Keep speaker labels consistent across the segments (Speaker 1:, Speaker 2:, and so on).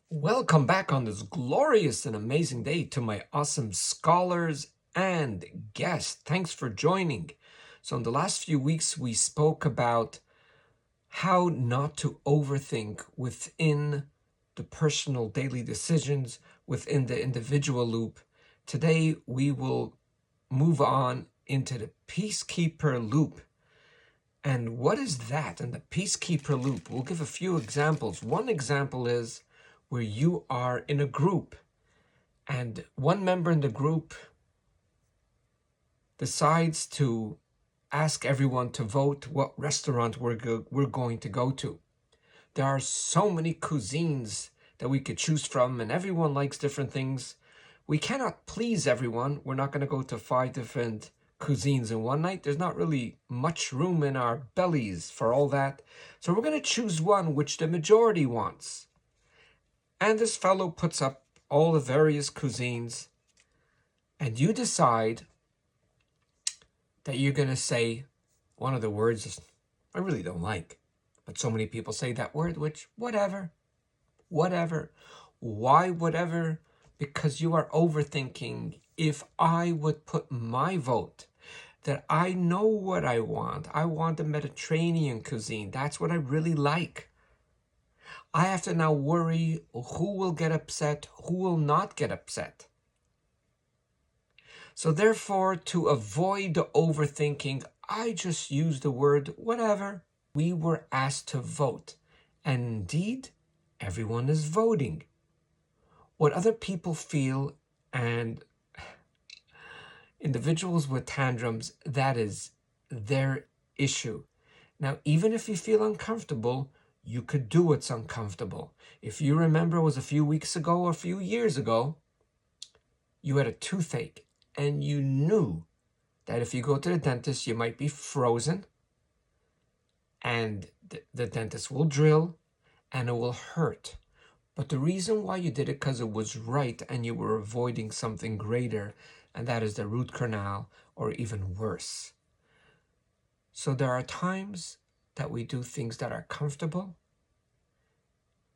Speaker 1: Welcome back on this glorious and amazing day to my awesome scholars and guests. Thanks for joining. So in the last few weeks, we spoke about how not to overthink within the personal daily decisions, within the individual loop. Today, we will move on into the peacekeeper loop. And what is that? And the peacekeeper loop, we'll give a few examples. One example is where you are in a group and one member in the group decides to ask everyone to vote what restaurant we're going to go to. There are so many cuisines that we could choose from, and everyone likes different things. We cannot please everyone. We're not going to go to 5 different cuisines in one night. There's not really much room in our bellies for all that. So we're going to choose one which the majority wants. And this fellow puts up all the various cuisines, and you decide that you're going to say one of the words I really don't like. But so many people say that word, which, whatever. Why whatever? Because you are overthinking. If I would put my vote, that I know what I want. I want a Mediterranean cuisine. That's what I really like. I have to now worry who will get upset, who will not get upset. So therefore, to avoid the overthinking, I just use the word whatever. We were asked to vote. And indeed, everyone is voting. What other people feel and individuals with tantrums, that is their issue. Now, even if you feel uncomfortable, you could do what's uncomfortable. If you remember, it was a few weeks ago or a few years ago, you had a toothache and you knew that if you go to the dentist, you might be frozen and the dentist will drill and it will hurt. But the reason why you did it because it was right and you were avoiding something greater, and that is the root canal or even worse. So there are times that we do things that are comfortable,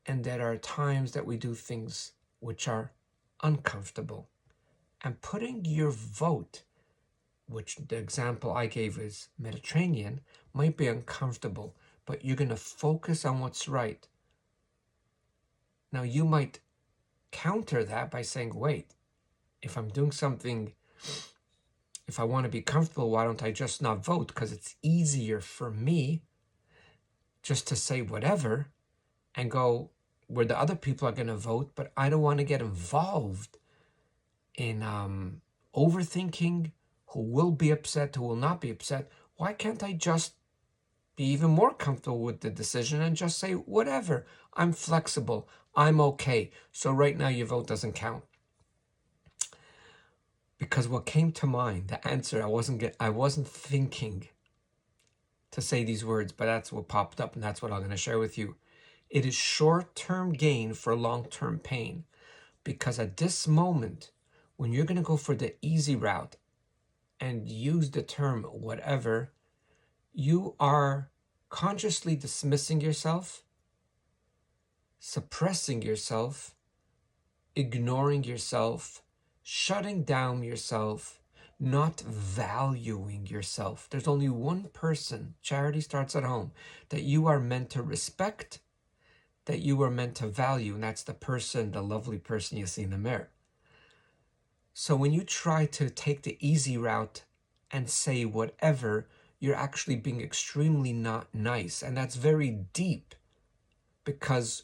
Speaker 1: and there are times that we do things which are uncomfortable. And putting your vote, which the example I gave is Mediterranean, might be uncomfortable, but you're going to focus on what's right. Now, you might counter that by saying, wait, if I'm doing something, if I want to be comfortable, why don't I just not vote? Because it's easier for me just to say whatever and go where the other people are going to vote, but I don't want to get involved in overthinking who will be upset, who will not be upset. Why can't I just be even more comfortable with the decision and just say, whatever, I'm flexible, I'm okay. So right now your vote doesn't count. Because what came to mind, the answer, I wasn't thinking to say these words, but that's what popped up and that's what I'm going to share with you. It is short-term gain for long-term pain. Because at this moment, when you're going to go for the easy route and use the term whatever, you are consciously dismissing yourself, suppressing yourself, ignoring yourself, shutting down yourself, not valuing yourself. There's only one person, charity starts at home, that you are meant to respect, that you are meant to value, and that's the person, the lovely person you see in the mirror. So when you try to take the easy route and say whatever, you're actually being extremely not nice. And that's very deep because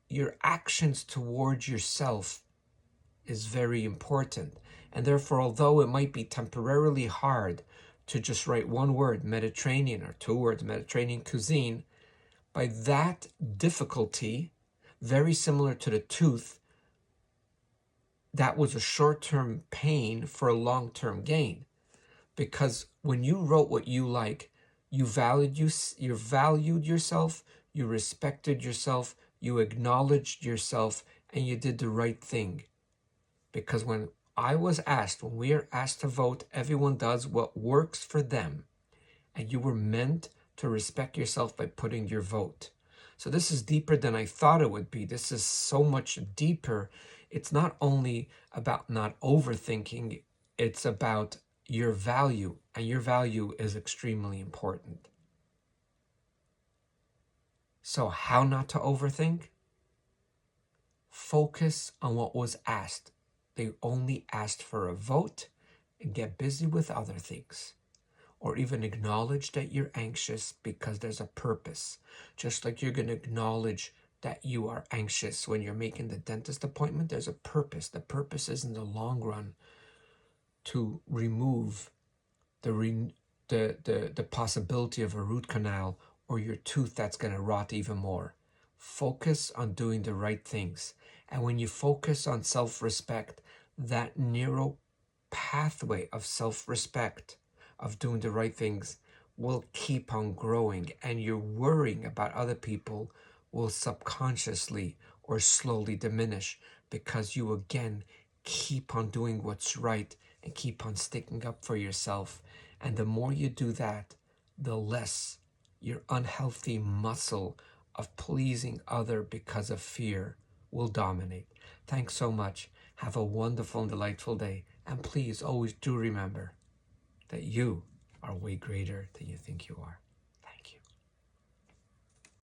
Speaker 1: your actions towards yourself is very important. And therefore, although it might be temporarily hard to just write one word, Mediterranean, or 2 words, Mediterranean cuisine, by that difficulty, very similar to the tooth, that was a short-term pain for a long-term gain. Because when you wrote what you like, you valued yourself, you respected yourself, you acknowledged yourself, and you did the right thing. Because when we are asked to vote, everyone does what works for them. And you were meant to respect yourself by putting your vote. So this is deeper than I thought it would be. This is so much deeper. It's not only about not overthinking, it's about your value, and your value is extremely important. So how not to overthink? Focus on what was asked. They only asked for a vote, and get busy with other things. Or even acknowledge that you're anxious because there's a purpose. Just like you're going to acknowledge that you are anxious when you're making the dentist appointment, there's a purpose. The purpose is in the long run to remove the possibility of a root canal or your tooth that's going to rot even more. Focus on doing the right things. And when you focus on self-respect, that neural pathway of self-respect, of doing the right things, will keep on growing, and your worrying about other people will subconsciously or slowly diminish, because you again keep on doing what's right and keep on sticking up for yourself. And the more you do that, the less your unhealthy muscle of pleasing other because of fear will dominate. Thanks so much. Have a wonderful and delightful day. And please always do remember that you are way greater than you think you are.